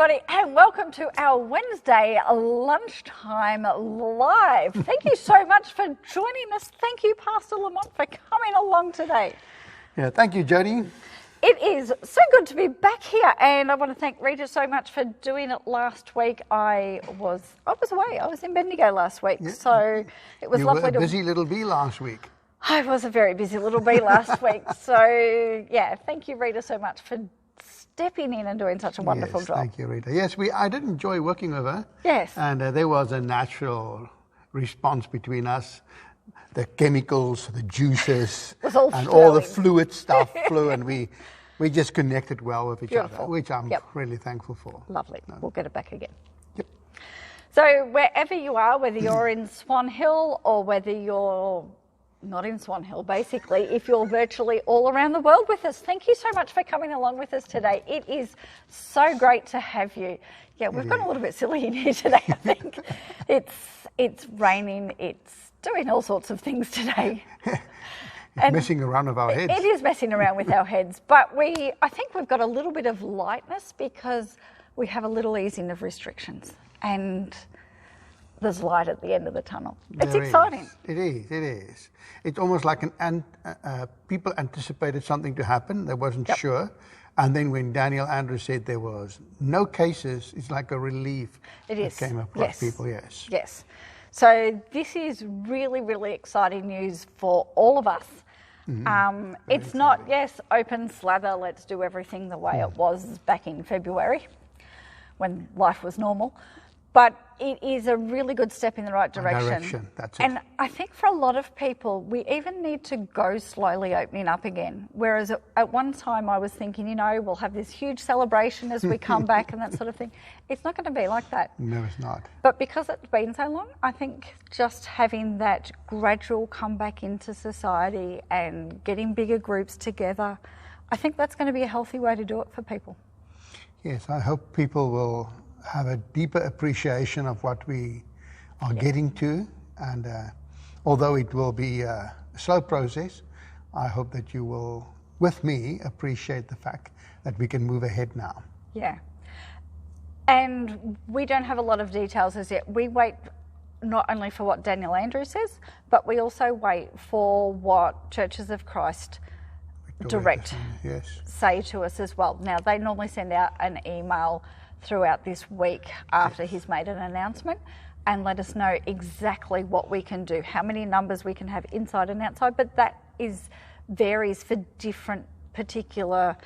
everybody, and welcome to our Wednesday lunchtime live. Thank you so much for joining us. Thank you, Pastor Lamont, for coming along today. Yeah, thank you, Jody. It is so good to be back here, and I want to thank Rita so much for doing it last week. I was away. I was in Bendigo last week, so it was lovely. You were a busy little bee last week. I was a very busy little bee last week, so yeah, thank you, Rita, so much for stepping in and doing such a wonderful job. Thank you, Rita. Yes, I did enjoy working with her. Yes. And there was a natural response between us. The chemicals, the juices, and all the fluid stuff flew, and we just connected well with each other, which I'm really thankful for. Lovely. We'll get it back again. Yep. So wherever you are, whether you're in Swan Hill or whether you're not in Swan Hill, basically, if you're virtually all around the world with us, thank you so much for coming along with us today. It is so great to have you. Yeah, we've gone a little bit silly in here today, I think. It's raining, it's doing all sorts of things today. It's messing around with our heads. It is messing around with our heads, but I think we've got a little bit of lightness because we have a little easing of restrictions and there's light at the end of the tunnel. It's exciting. It is. It's almost like people anticipated something to happen. They wasn't sure. And then when Daniel Andrews said there was no cases, it's like a relief. It is. That came across people, yes. Yes. So this is really, really exciting news for all of us. It's not, open slather, let's do everything the way it was back in February when life was normal. But it is a really good step in the right direction. That's it. And I think for a lot of people, we even need to go slowly opening up again. Whereas at one time I was thinking, we'll have this huge celebration as we come back and that sort of thing. It's not going to be like that. No, it's not. But because it's been so long, I think just having that gradual comeback into society and getting bigger groups together, I think that's going to be a healthy way to do it for people. Yes, I hope people will have a deeper appreciation of what we are getting to, and although it will be a slow process, I hope that you will, with me, appreciate the fact that we can move ahead now. Yeah, and we don't have a lot of details as yet. We wait not only for what Daniel Andrews says, but we also wait for what Churches of Christ direct say to us as well. Now, they normally send out an email throughout this week after he's made an announcement and let us know exactly what we can do, how many numbers we can have inside and outside, but that varies for different particular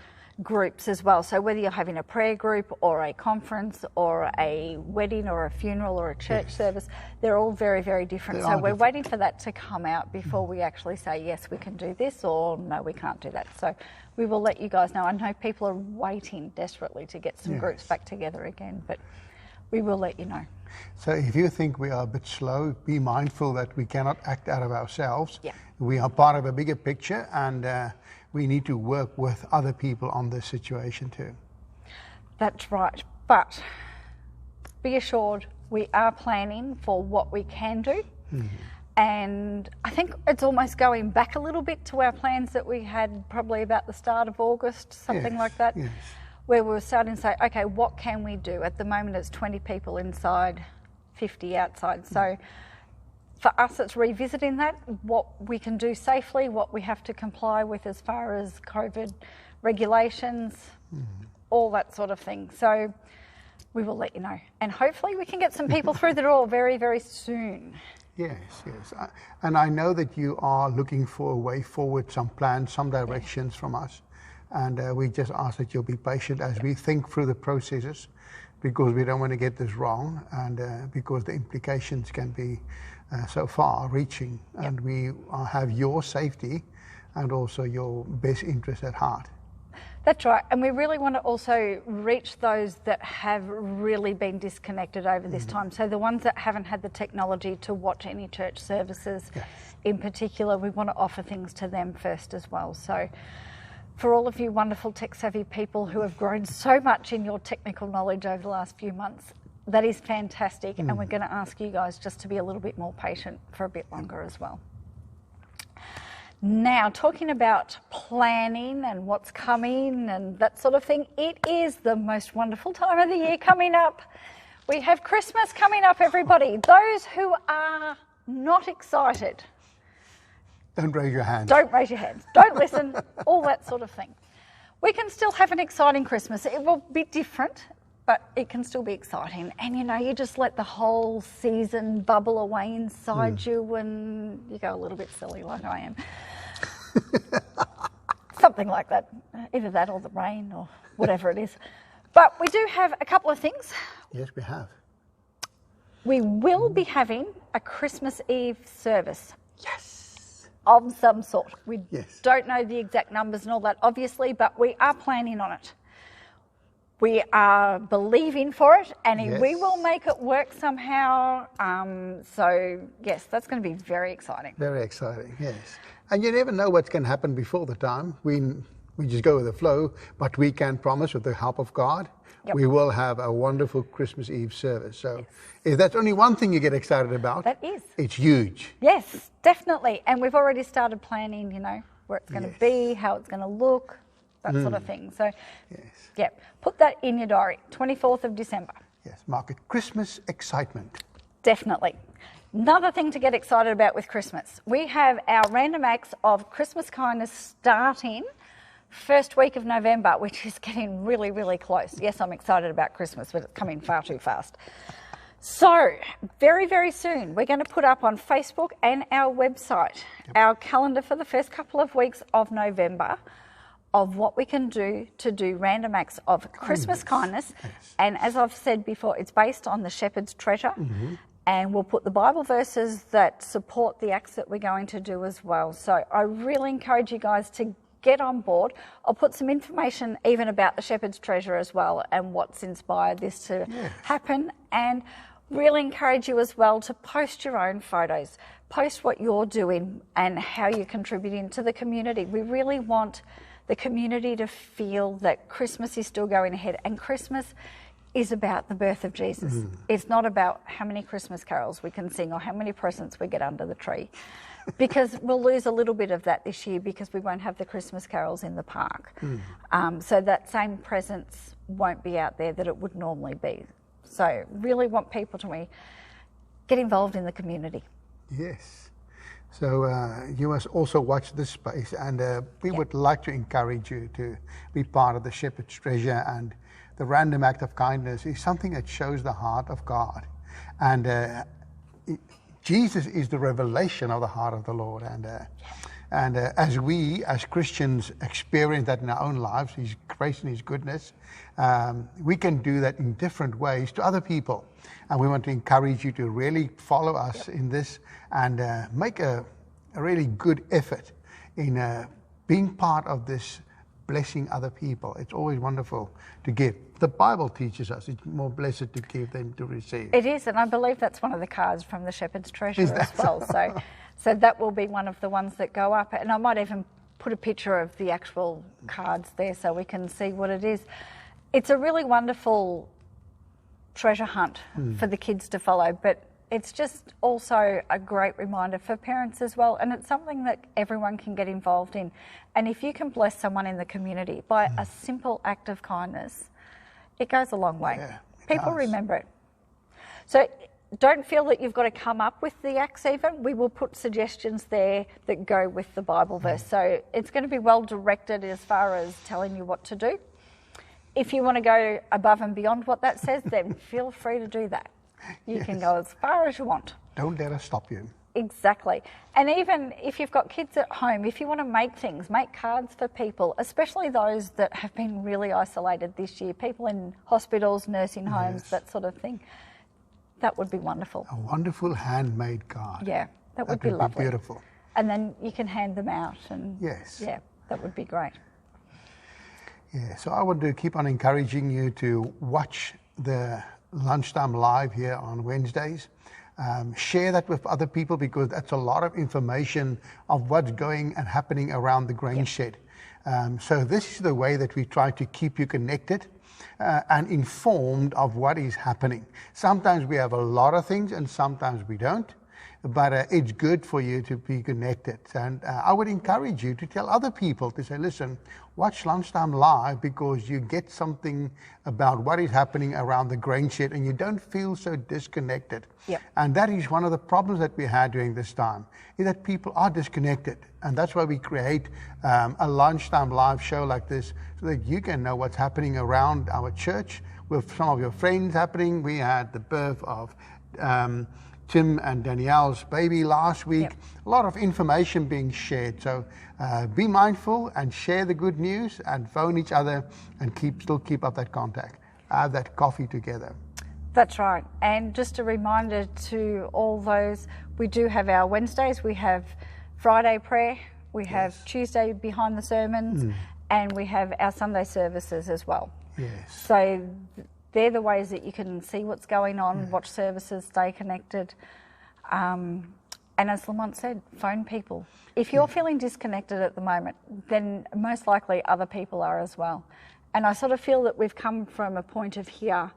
groups as well. So whether you're having a prayer group or a conference or a wedding or a funeral or a church service, they're all very, very different. So we're waiting for that to come out before we actually say, yes, we can do this, or no, we can't do that. So we will let you guys know. I know people are waiting desperately to get some groups back together again, but we will let you know. So if you think we are a bit slow, be mindful that we cannot act out of ourselves. Yeah. We are part of a bigger picture, and we need to work with other people on this situation too. That's right. But be assured, we are planning for what we can do. And I think it's almost going back a little bit to our plans that we had probably about the start of August, something like that, where we were starting to say, okay, what can we do? At the moment, it's 20 people inside, 50 outside. So for us, it's revisiting that, what we can do safely, what we have to comply with as far as COVID regulations, all that sort of thing. So we will let you know. And hopefully we can get some people through the door very, very soon. Yes. And I know that you are looking for a way forward, some plans, some directions from us. And we just ask that you'll be patient as we think through the processes, because we don't want to get this wrong, and because the implications can be so far reaching, and we have your safety and also your best interest at heart. That's right, and we really want to also reach those that have really been disconnected over this time. So the ones that haven't had the technology to watch any church services in particular, we want to offer things to them first as well. So for all of you wonderful tech-savvy people who have grown so much in your technical knowledge over the last few months, that is fantastic, and we're going to ask you guys just to be a little bit more patient for a bit longer as well. Now, talking about planning and what's coming and that sort of thing, it is the most wonderful time of the year coming up. We have Christmas coming up, everybody. Those who are not excited, Don't raise your hand. don't raise your hands, don't listen, all that sort of thing. We can still have an exciting Christmas. It will be different, but it can still be exciting. And, you know, you just let the whole season bubble away inside you and you go a little bit silly like I am. Something like that. Either that or the rain or whatever it is. But we do have a couple of things. Yes, we have. We will be having a Christmas Eve service. Yes. Of some sort. We Yes. don't know the exact numbers and all that, obviously, but we are planning on it. We are believing for it, and Yes. we will make it work somehow. So, yes, that's going to be very exciting. Very exciting, yes. And you never know what's going to happen before the time. We just go with the flow, but we can promise with the help of God, Yep. we will have a wonderful Christmas Eve service. So if that's only one thing you get excited about, That is. it's huge. Yes, definitely. And we've already started planning, you know, where it's going to Yes. be, how it's going to look, that sort of thing. So, Yes, yeah, put that in your diary, 24th of December. yes. Mark it Christmas excitement. Definitely. Another thing to get excited about with Christmas, we have our random acts of Christmas kindness starting first week of November, which is getting really, really close. Yes, I'm excited about Christmas, but it's coming far too fast. So, very, very soon, we're going to put up on Facebook and our website our calendar for the first couple of weeks of November of what we can do to do random acts of Christmas kindness. Yes. And as I've said before, it's based on the Shepherd's Treasure. And we'll put the Bible verses that support the acts that we're going to do as well. So I really encourage you guys to get on board. I'll put some information even about the Shepherd's Treasure as well and what's inspired this to happen. And really encourage you as well to post your own photos. Post what you're doing and how you're contributing to the community. We really want the community to feel that Christmas is still going ahead, and Christmas is about the birth of Jesus. It's not about how many Christmas carols we can sing or how many presents we get under the tree, because we'll lose a little bit of that this year because we won't have the Christmas carols in the park. So that same presence won't be out there that it would normally be. So really want people to get involved in the community. Yes. So you must also watch this space, and we would like to encourage you to be part of the Shepherd's Treasure. And the random act of kindness is something that shows the heart of God. And Jesus is the revelation of the heart of the Lord. And as we, as Christians, experience that in our own lives, His grace and His goodness, we can do that in different ways to other people. And we want to encourage you to really follow us in this and make a really good effort in being part of this blessing other people. It's always wonderful to give. The Bible teaches us it's more blessed to give than to receive. It is, and I believe that's one of the cards from the Shepherd's Treasure as well. So that will be one of the ones that go up. And I might even put a picture of the actual cards there so we can see what it is. It's a really wonderful treasure hunt for the kids to follow, but it's just also a great reminder for parents as well, and it's something that everyone can get involved in. And if you can bless someone in the community by a simple act of kindness, it goes a long way. Yeah, People remember it. So don't feel that you've got to come up with the acts even. We will put suggestions there that go with the Bible verse. So it's going to be well directed as far as telling you what to do. If you want to go above and beyond what that says, then feel free to do that. You can go as far as you want. Don't let us stop you. Exactly. And even if you've got kids at home, if you want to make things, make cards for people, especially those that have been really isolated this year, people in hospitals, nursing homes, that sort of thing. That would be wonderful. A wonderful handmade card. Yeah, that would be lovely. Beautiful. And then you can hand them out and Yes. yeah, that would be great. Yeah, so I want to keep on encouraging you to watch the Lunchtime Live here on Wednesdays. Share that with other people, because that's a lot of information of what's going and happening around the grain shed. So this is the way that we try to keep you connected and informed of what is happening. Sometimes we have a lot of things and sometimes we don't. but it's good for you to be connected. And I would encourage you to tell other people to say, listen, watch Lunchtime Live, because you get something about what is happening around the grain shed and you don't feel so disconnected. Yep. And that is one of the problems that we had during this time, is that people are disconnected. And that's why we create a Lunchtime Live show like this, so that you can know what's happening around our church with some of your friends happening. We had the birth of Tim and Danielle's baby last week. Yep. A lot of information being shared. So be mindful and share the good news and phone each other and still keep up that contact. Have that coffee together. That's right. And just a reminder to all those, we do have our Wednesdays. We have Friday prayer. We have Tuesday behind the sermons. And we have our Sunday services as well. Yes. So they're the ways that you can see what's going on, watch services, stay connected. And as Lamont said, phone people. If you're feeling disconnected at the moment, then most likely other people are as well. And I sort of feel that we've come from a point of here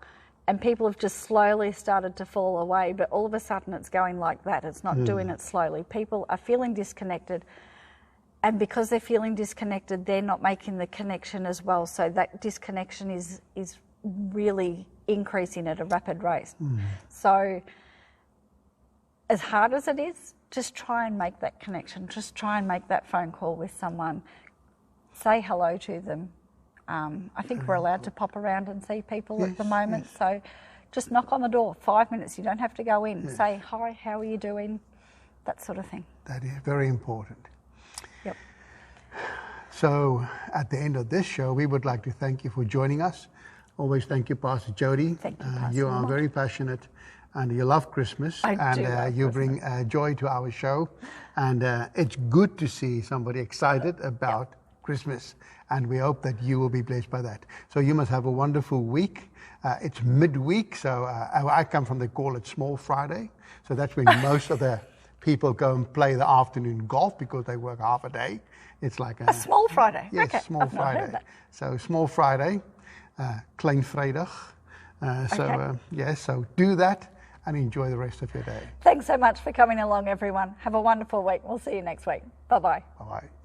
and people have just slowly started to fall away, but all of a sudden it's going like that. It's not doing it slowly. People are feeling disconnected. And because they're feeling disconnected, they're not making the connection as well. So that disconnection is really increasing at a rapid rate. So as hard as it is, just try and make that connection. Just try and make that phone call with someone. Say hello to them. I think we're allowed to pop around and see people at the moment. So just knock on the door, 5 minutes. You don't have to go in. Say, hi, how are you doing? That sort of thing. That is very important. Yep. So at the end of this show, we would like to thank you for joining us. Always thank you, Pastor Jody. Thank you, Pastor You are Lamont. very passionate and you love Christmas. I and do love you bring joy to our show. And it's good to see somebody excited about Christmas. And we hope that you will be blessed by that. So you must have a wonderful week. It's midweek, so I come from, they call it Small Friday. So that's when most of the people go and play the afternoon golf because they work half a day. It's like A small Friday. Yes, okay. Small I've not heard Friday. that. So Small Friday, Klein Vrijdag. Okay. Yes, so do that and enjoy the rest of your day. Thanks so much for coming along, everyone. Have a wonderful week. We'll see you next week. Bye-bye. Bye-bye.